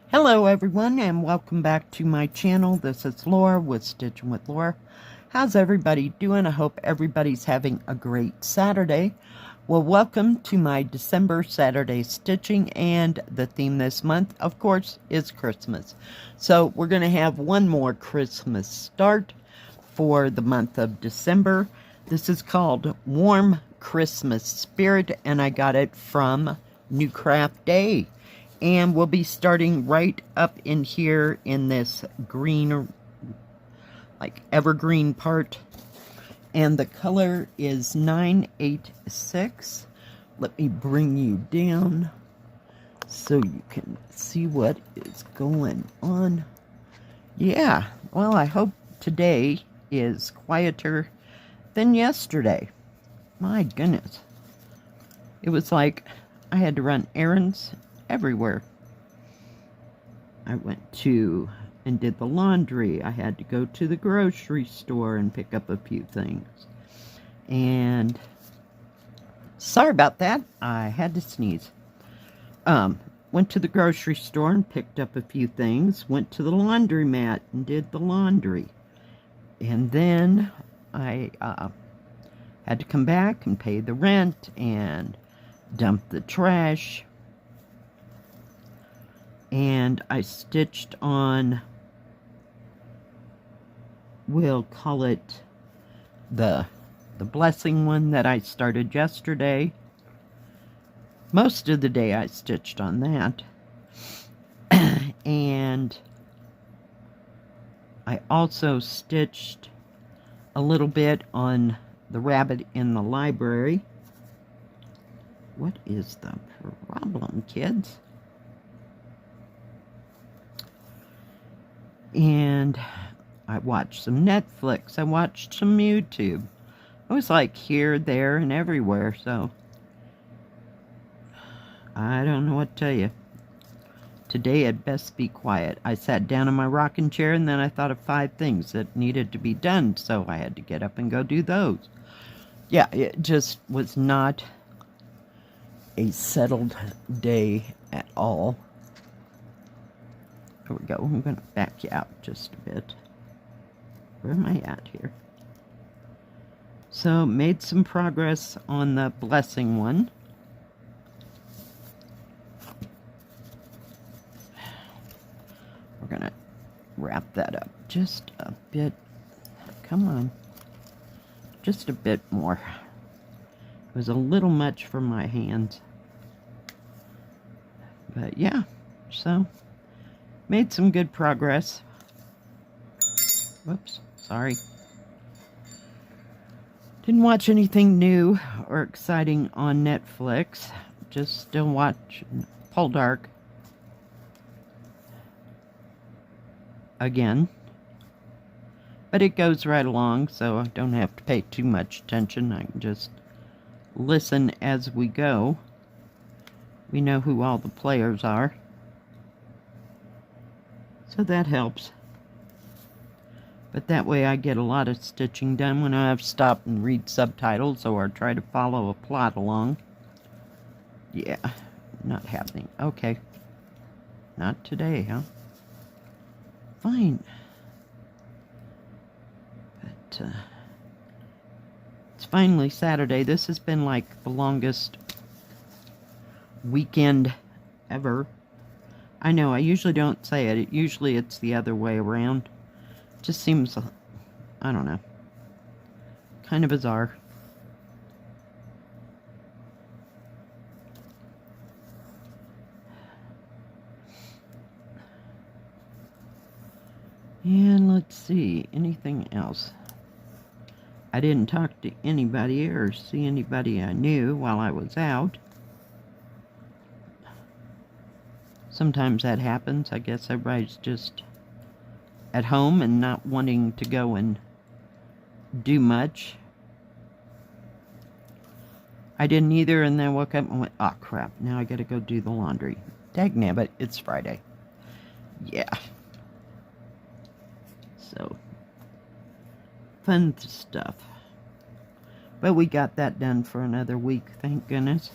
Hello everyone and welcome back to my channel. This is Laura with Stitching with Laura. How's everybody doing? I hope everybody's having a great Saturday. Well, welcome to my December Saturday stitching, and the theme this month, of course, is Christmas. So we're going to have one more Christmas start for the month of December. This is called Warm Christmas Spirit, and I got it from NewCraftDay. And we'll be starting right up in here in this green, like evergreen part. And the color is 986. Let me bring you down so you can see what is going on. Yeah, well, I hope today is quieter than yesterday. My goodness. It was like I had to run errands everywhere. I went to and did the laundry. I had to go to the grocery store and pick up a few things. And sorry about that. I had to sneeze. Went to the grocery store and picked up a few things. Went to the laundromat and did the laundry. And then I had to come back and pay the rent and dump the trash. And I stitched on, we'll call it the blessing one that I started yesterday. Most of the day I stitched on that. And I also stitched a little bit on the rabbit in the library. What is the problem, kids? And I watched some Netflix. I watched some YouTube. I was like here, there, and everywhere, so I don't know what to tell you. Today I'd best be quiet. I sat down in my rocking chair and then I thought of 5 things that needed to be done, so I had to get up and go do those. Yeah, it just was not a settled day at all. There we go. I'm going to back you out just a bit. Where am I at here? So, made some progress on the blessing one. We're going to wrap that up just a bit. Come on. Just a bit more. It was a little much for my hands. But yeah, so made some good progress. Whoops, sorry. Didn't watch anything new or exciting on Netflix. Just still watch Poldark again. But it goes right along, so I don't have to pay too much attention. I can just listen as we go. We know who all the players are. So that helps. But that way I get a lot of stitching done when I have to stop and read subtitles or try to follow a plot along. Yeah, not happening. Okay. Not today, huh? Fine. But, it's finally Saturday. This has been like the longest weekend ever. I know, I usually don't say it. Usually it's the other way around. It just seems, I don't know, kind of bizarre. And let's see, anything else? I didn't talk to anybody or see anybody I knew while I was out. Sometimes that happens. I guess everybody's just at home and not wanting to go and do much. I didn't either, and then I woke up and went, oh crap, now I gotta go do the laundry. Dagnabbit, it's Friday. Yeah. So, fun stuff. But we got that done for another week, thank goodness.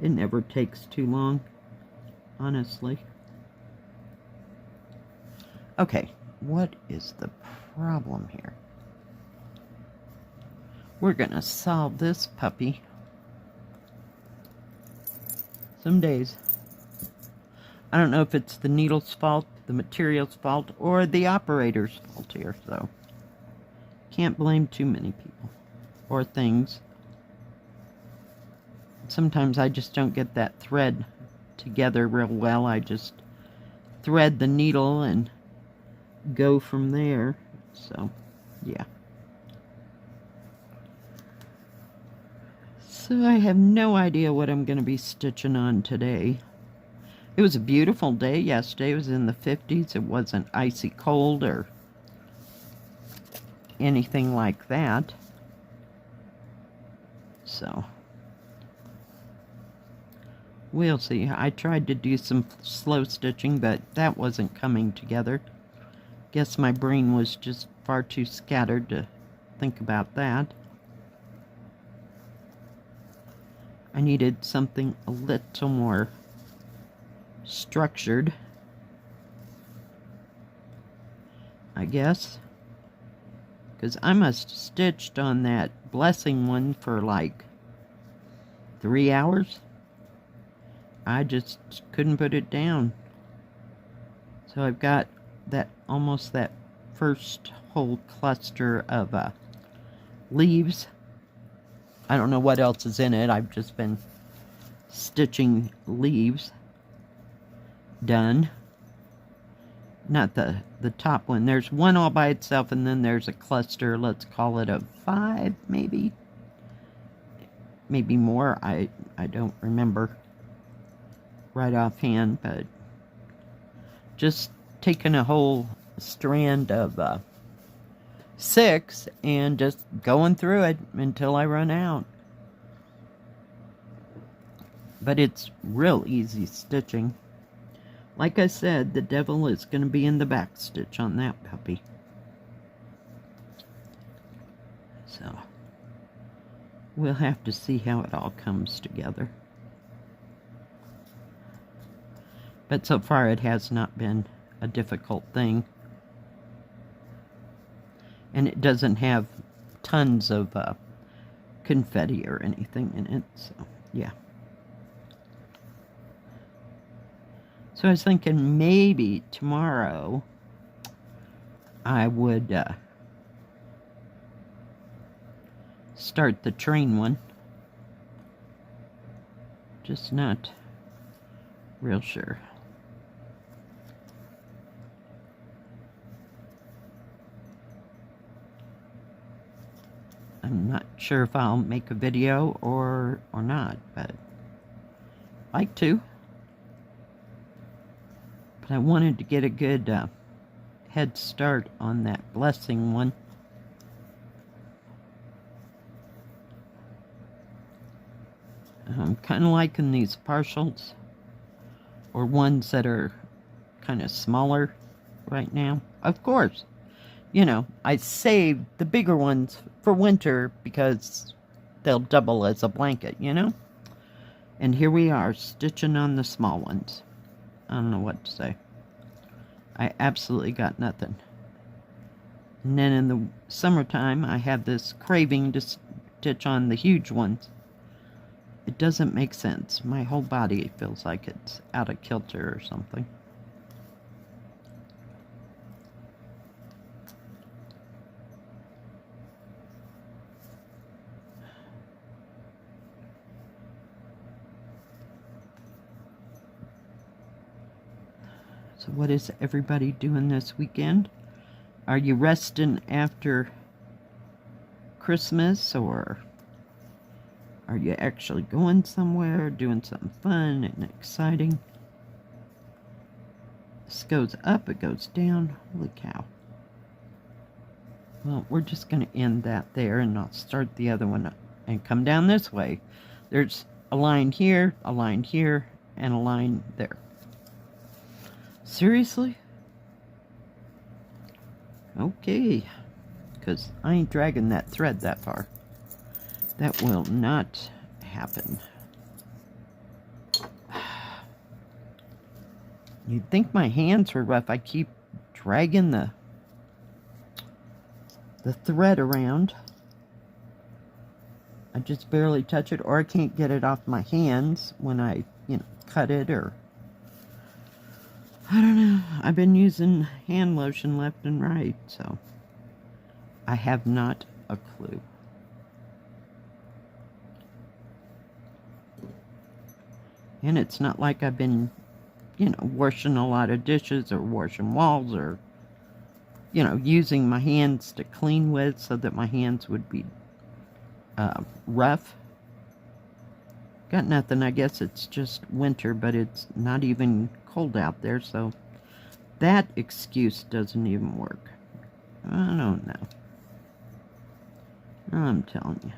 It never takes too long, honestly. Okay, what is the problem here? We're gonna solve this puppy some days. I don't know if it's the needle's fault, the material's fault, or the operator's fault here, so can't blame too many people or things. Sometimes I just don't get that thread together real well. I just thread the needle and go from there. So, yeah. So I have no idea what I'm going to be stitching on today. It was a beautiful day yesterday. It was in the 50s. It wasn't icy cold or anything like that. So we'll see. I tried to do some slow stitching, but that wasn't coming together. Guess my brain was just far too scattered to think about that. I needed something a little more structured, I guess, because I must have stitched on that blessing one for like 3 hours. I just couldn't put it down. So I've got that, almost that first whole cluster of leaves. I don't know what else is in it. I've just been stitching leaves. Done. Not the top one. There's one all by itself, and then there's a cluster, let's call it of 5, maybe. Maybe more. I don't remember right offhand, but just taking a whole strand of 6 and just going through it until I run out. But it's real easy stitching. Like I said, the devil is going to be in the back stitch on that puppy. So we'll have to see how it all comes together. But so far it has not been a difficult thing. And it doesn't have tons of confetti or anything in it, so yeah. So I was thinking maybe tomorrow I would start the train one. Just not real sure. I'm not sure if I'll make a video or not, but I'd like to. But I wanted to get a good head start on that blessing one. I'm kind of liking these partials, or ones that are kind of smaller right now. Of course, you know, I saved the bigger ones for winter because they'll double as a blanket, you know? And here we are, stitching on the small ones. I don't know what to say. I absolutely got nothing. And then in the summertime, I have this craving to stitch on the huge ones. It doesn't make sense. My whole body feels like it's out of kilter or something. So what is everybody doing this weekend? Are you resting after Christmas, or are you actually going somewhere, doing something fun and exciting? This goes up, it goes down. Holy cow. Well, we're just going to end that there, and I'll start the other one and come down this way. There's a line here, and a line there. Seriously? Okay. Because I ain't dragging that thread that far. That will not happen. You'd think my hands were rough. I keep dragging the thread around. I just barely touch it, or I can't get it off my hands when I, cut it, or I don't know. I've been using hand lotion left and right, so I have not a clue. And it's not like I've been, washing a lot of dishes or washing walls or, using my hands to clean with so that my hands would be rough. Got nothing. I guess it's just winter, but it's not even cold out there, so that excuse doesn't even work. I don't know. I'm telling you.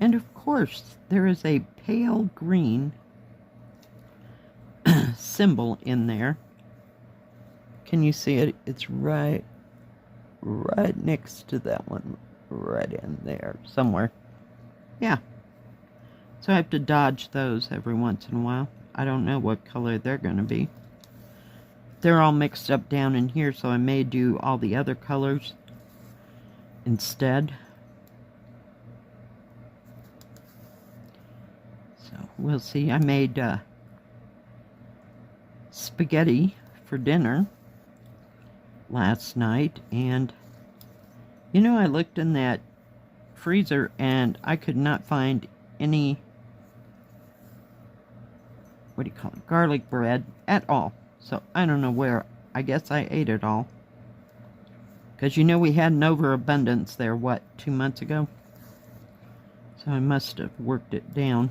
And of course, there is a pale green symbol in there. Can you see it? It's right next to that one, right in there somewhere. Yeah. So I have to dodge those every once in a while. I don't know what color they're going to be. They're all mixed up down in here, so I may do all the other colors instead. So we'll see. I made spaghetti for dinner last night, and I looked in that freezer and I could not find any, garlic bread at all. So I don't know where. I guess I ate it all, because we had an overabundance there, 2 months ago? So I must have worked it down.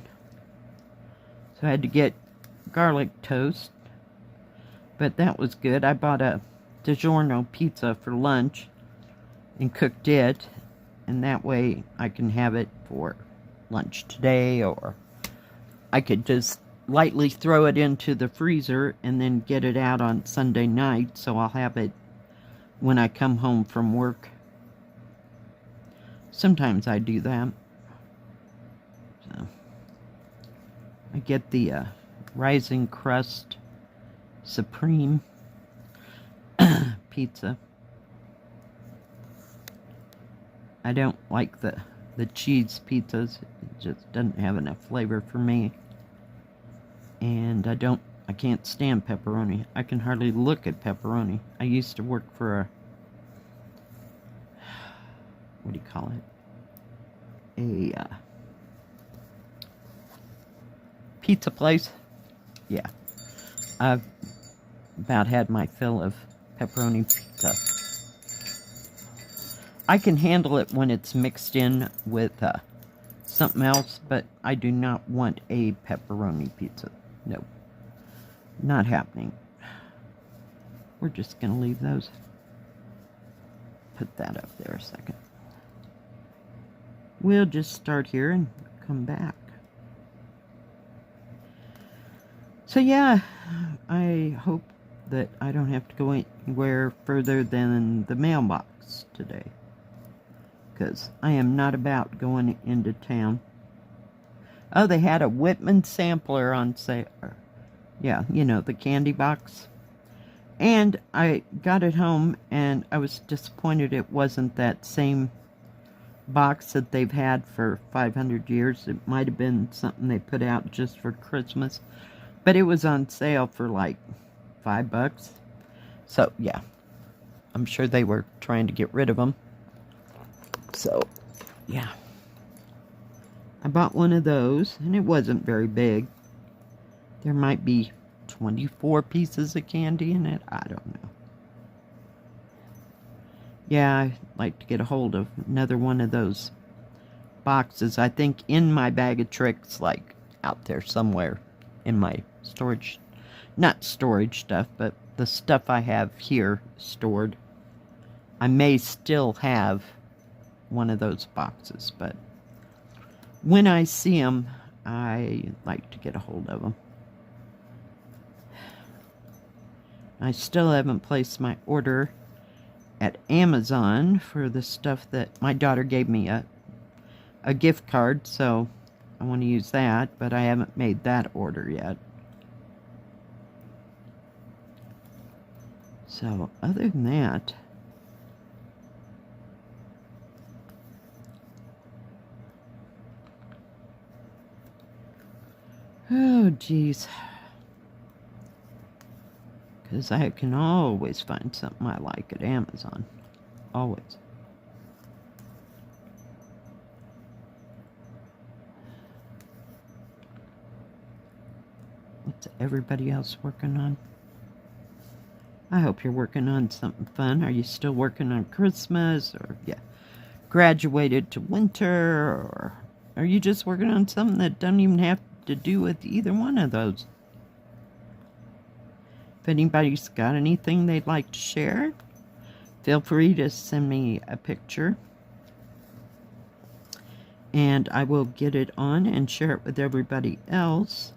So I had to get garlic toast, but that was good. I bought a DiGiorno pizza for lunch and cooked it, and that way I can have it for lunch today, or I could just lightly throw it into the freezer and then get it out on Sunday night, so I'll have it when I come home from work. Sometimes I do that. So I get the Rising Crust Supreme pizza. I don't like the cheese pizzas. It just doesn't have enough flavor for me. And I can't stand pepperoni. I can hardly look at pepperoni. I used to work for a pizza place. Yeah. I've about had my fill of pepperoni pizza. I can handle it when it's mixed in with something else, but I do not want a pepperoni pizza. No, not happening. We're just going to leave those. Put that up there a second. We'll just start here and come back. So yeah, I hope that I don't have to go anywhere further than the mailbox today, because I am not about going into town. Oh, they had a Whitman sampler on sale. Yeah, the candy box. And I got it home, and I was disappointed it wasn't that same box that they've had for 500 years. It might have been something they put out just for Christmas. But it was on sale for like $5. So, yeah. I'm sure they were trying to get rid of them. So, yeah. I bought one of those, and it wasn't very big. There might be 24 pieces of candy in it. I don't know. Yeah, I'd like to get a hold of another one of those boxes. I think in my bag of tricks, like out there somewhere in my storage, not storage stuff, but the stuff I have here stored. I may still have one of those boxes, but when I see them, I like to get a hold of them. I still haven't placed my order at Amazon for the stuff that my daughter gave me a gift card, so I want to use that, but I haven't made that order yet. So other than that, oh geez, because I can always find something I like at Amazon, always. What's everybody else working on? I hope you're working on something fun. Are you still working on Christmas, or graduated to winter, or are you just working on something that doesn't even have to do with either one of those? If anybody's got anything they'd like to share, feel free to send me a picture, and I will get it on and share it with everybody else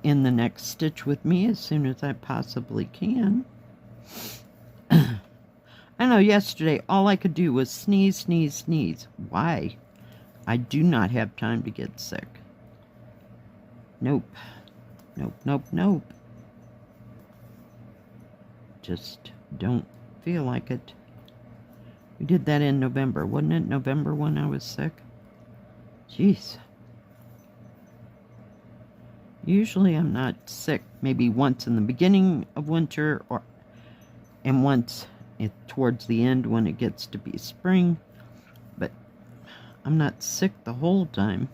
in the next stitch with me as soon as I possibly can. I know yesterday all I could do was sneeze, sneeze, sneeze. Why? I do not have time to get sick. Nope. Nope, nope, nope. Just don't feel like it. We did that in November, wasn't it? November when I was sick? Jeez. Usually I'm not sick. Maybe once in the beginning of winter, and once towards the end when it gets to be spring. But I'm not sick the whole time.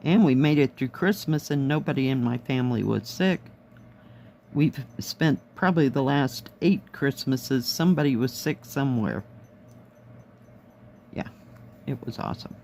And we made it through Christmas and nobody in my family was sick. We've spent probably the last 8 Christmases, somebody was sick somewhere. Yeah, it was awesome.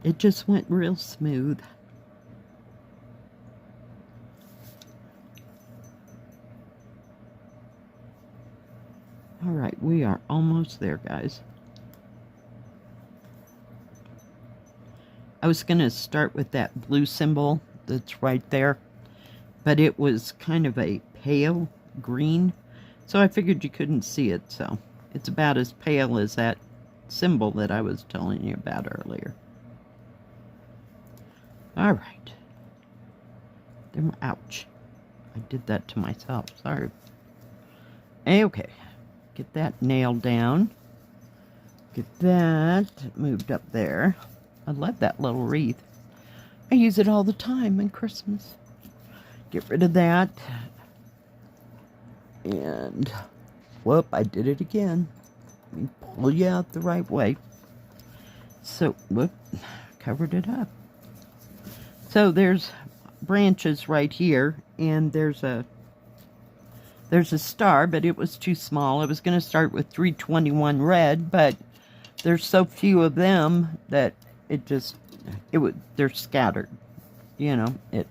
It just went real smooth. All right, we are almost there, guys. I was going to start with that blue symbol that's right there, but it was kind of a pale green, so I figured you couldn't see it, so it's about as pale as that symbol that I was telling you about earlier. All right. Ouch. I did that to myself. Sorry. Okay. Get that nailed down. Get that moved up there. I love that little wreath. I use it all the time in Christmas. Get rid of that. And, whoop, I did it again. Let me pull you out the right way. So, whoop, covered it up. So there's branches right here, and there's a star, but it was too small. I was going to start with 321 red, but there's so few of them that they're scattered. You know, it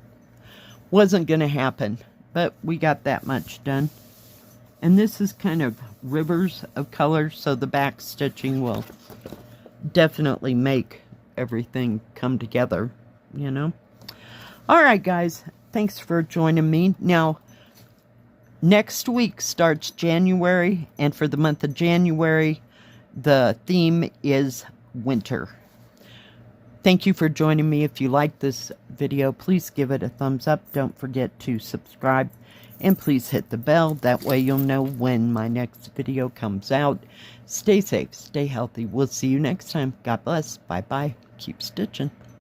wasn't going to happen, but we got that much done. And this is kind of rivers of color, so the back stitching will definitely make everything come together, you know. All right, guys, thanks for joining me. Now, next week starts January, and for the month of January, the theme is winter. Thank you for joining me. If you like this video, please give it a thumbs up. Don't forget to subscribe, and please hit the bell. That way you'll know when my next video comes out. Stay safe, stay healthy. We'll see you next time. God bless. Bye-bye. Keep stitching.